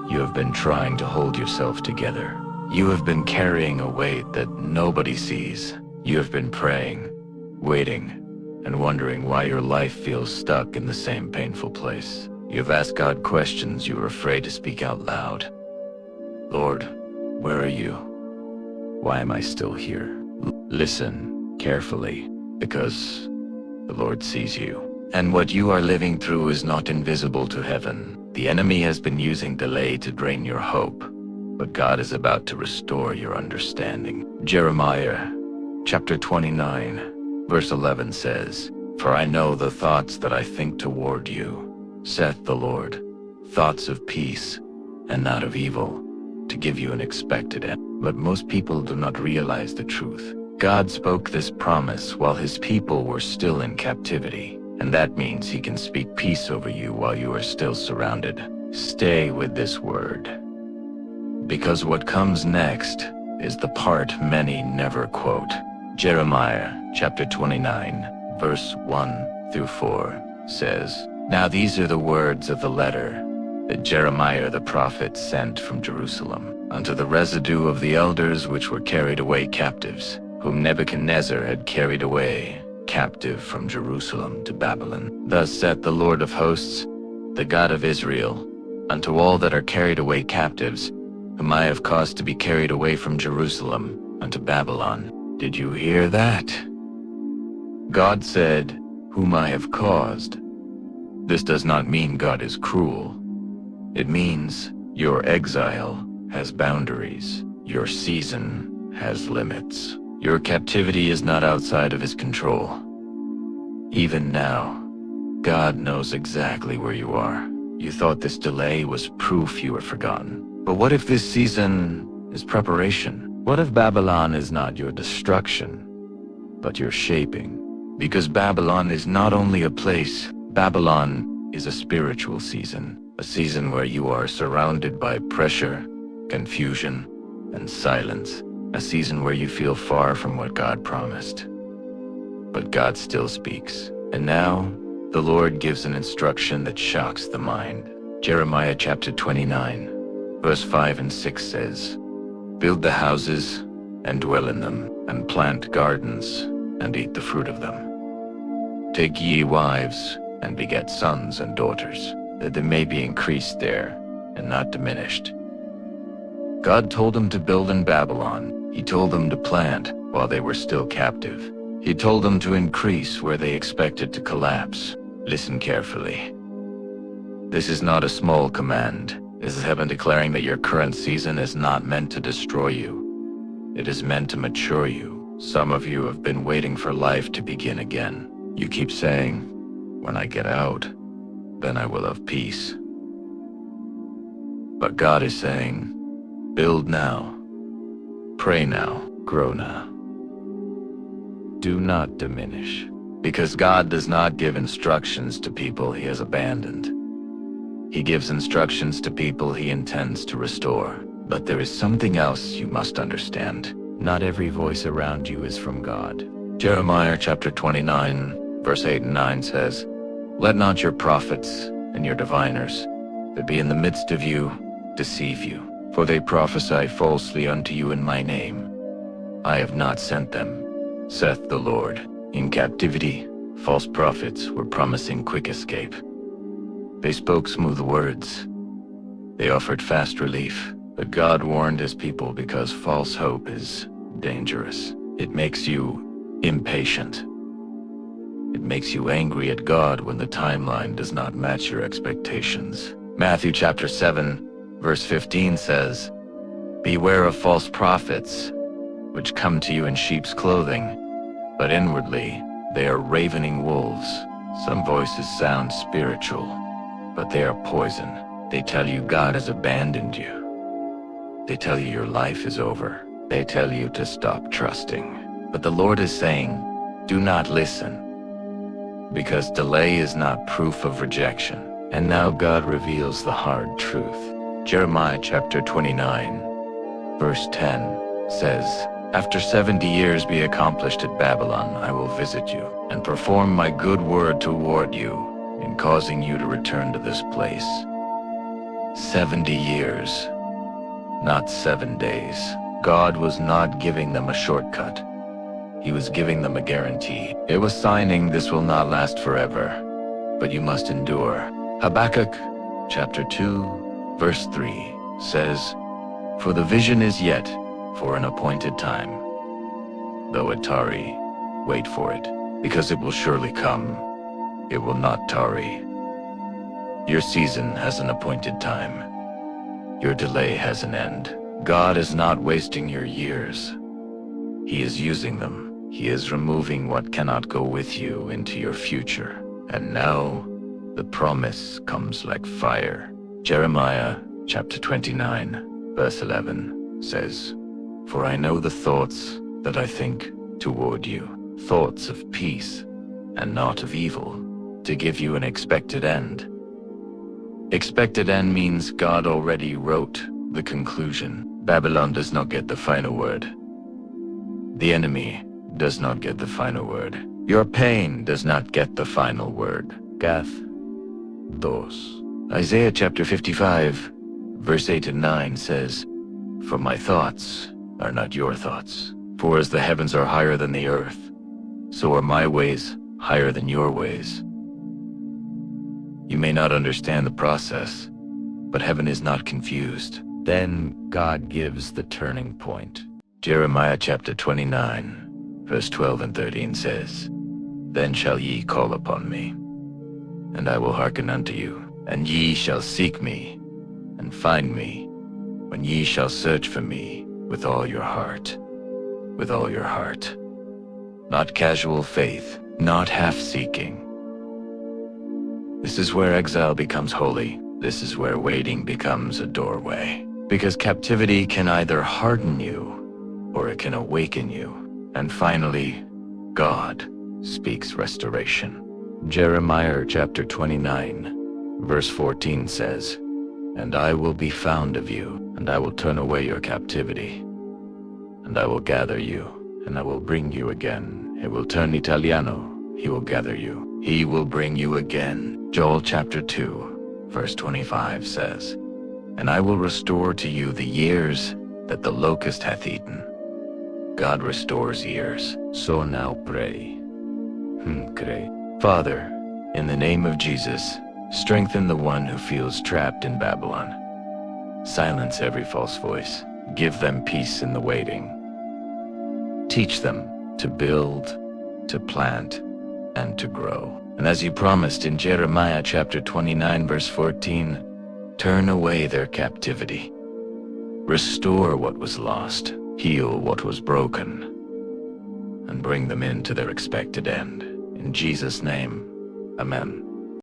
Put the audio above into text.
You have been trying to hold yourself together. You have been carrying a weight that nobody sees. You have been praying, waiting, and wondering why your life feels stuck in the same painful place. You have asked God questions you were afraid to speak out loud. Lord, where are you? Why am I still here? Listen carefully, because the Lord sees you. And what you are living through is not invisible to heaven. The enemy has been using delay to drain your hope, but God is about to restore your understanding. Jeremiah chapter 29, verse 11 says, "For I know the thoughts that I think toward you, saith the Lord, thoughts of peace and not of evil, to give you an expected end." But most people do not realize the truth. God spoke this promise while his people were still in captivity, and that means he can speak peace over you while you are still surrounded. Stay with this word, because what comes next is the part many never quote. Jeremiah chapter 29, verse 1 through 4 says, "Now these are the words of the letter that Jeremiah the prophet sent from Jerusalem unto the residue of the elders which were carried away captives, whom Nebuchadnezzar had carried away captive from Jerusalem to Babylon. Thus saith the Lord of hosts, the God of Israel, unto all that are carried away captives, whom I have caused to be carried away from Jerusalem unto Babylon." Did you hear that? God said, "whom I have caused." This does not mean God is cruel. It means your exile has boundaries. Your season has limits. Your captivity is not outside of his control. Even now, God knows exactly where you are. You thought this delay was proof you were forgotten. But what if this season is preparation? What if Babylon is not your destruction, but your shaping? Because Babylon is not only a place, Babylon is a spiritual season. A season where you are surrounded by pressure, confusion, and silence. A season where you feel far from what God promised. But God still speaks. And now, the Lord gives an instruction that shocks the mind. Jeremiah chapter 29, verse 5 and 6 says, "Build the houses, and dwell in them, and plant gardens, and eat the fruit of them. Take ye wives, and beget sons and daughters, that they may be increased there, and not diminished." God told them to build in Babylon. He told them to plant while they were still captive. He told them to increase where they expected to collapse. Listen carefully. This is not a small command. This is heaven declaring that your current season is not meant to destroy you. It is meant to mature you. Some of you have been waiting for life to begin again. You keep saying, "When I get out, then I will have peace." But God is saying, build now, pray now, grow now. Do not diminish, because God does not give instructions to people he has abandoned. He gives instructions to people he intends to restore. But there is something else you must understand. Not every voice around you is from God. Jeremiah chapter 29, verse 8 and 9 says, "Let not your prophets and your diviners that be in the midst of you deceive you, for they prophesy falsely unto you in my name. I have not sent them, saith the Lord." In captivity, false prophets were promising quick escape. They spoke smooth words. They offered fast relief. But God warned his people because false hope is dangerous. It makes you impatient. It makes you angry at God when the timeline does not match your expectations. Matthew chapter 7, verse 15 says, "Beware of false prophets, which come to you in sheep's clothing, but inwardly they are ravening wolves." Some voices sound spiritual, but they are poison. They tell you God has abandoned you. They tell you your life is over. They tell you to stop trusting. But the Lord is saying, do not listen, because delay is not proof of rejection. And now God reveals the hard truth. Jeremiah chapter 29, verse 10 says, "After 70 years be accomplished at Babylon, I will visit you, and perform my good word toward you, in causing you to return to this place. 70 years, not 7 days. God was not giving them a shortcut. He was giving them a guarantee. It was signing, this will not last forever, but you must endure. Habakkuk chapter 2, verse 3 says, "For the vision is yet for an appointed time. Though it tarry, wait for it, because it will surely come. It will not tarry." Your season has an appointed time. Your delay has an end. God is not wasting your years. He is using them. He is removing what cannot go with you into your future. And now, the promise comes like fire. Jeremiah chapter 29, verse 11 says, "For I know the thoughts that I think toward you, thoughts of peace and not of evil, to give you an expected end." Expected end means God already wrote the conclusion. Babylon does not get the final word. The enemy does not get the final word. Your pain does not get the final word. Gath. Dos. Isaiah chapter 55, verse 8 and 9 says, "For my thoughts are not your thoughts. For as the heavens are higher than the earth, so are my ways higher than your ways." You may not understand the process, but heaven is not confused. Then God gives the turning point. Jeremiah chapter 29, verse 12 and 13 says, "Then shall ye call upon me, and I will hearken unto you, and ye shall seek me, and find me, when ye shall search for me with all your heart." With all your heart. Not casual faith, not half-seeking. This is where exile becomes holy. This is where waiting becomes a doorway. Because captivity can either harden you, or it can awaken you. And finally, God speaks restoration. Jeremiah chapter 29, verse 14 says, "And I will be found of you, and I will turn away your captivity. And I will gather you, and I will bring you again." It will turn Italiano. He will gather you. He will bring you again. Joel chapter 2, verse 25 says, "And I will restore to you the years that the locust hath eaten." God restores years. So now pray. Pray. Father, in the name of Jesus, strengthen the one who feels trapped in Babylon. Silence every false voice. Give them peace in the waiting. Teach them to build, to plant, and to grow. And as you promised in Jeremiah chapter 29, verse 14, turn away their captivity. Restore what was lost. Heal what was broken. And bring them into their expected end. In Jesus' name, amen.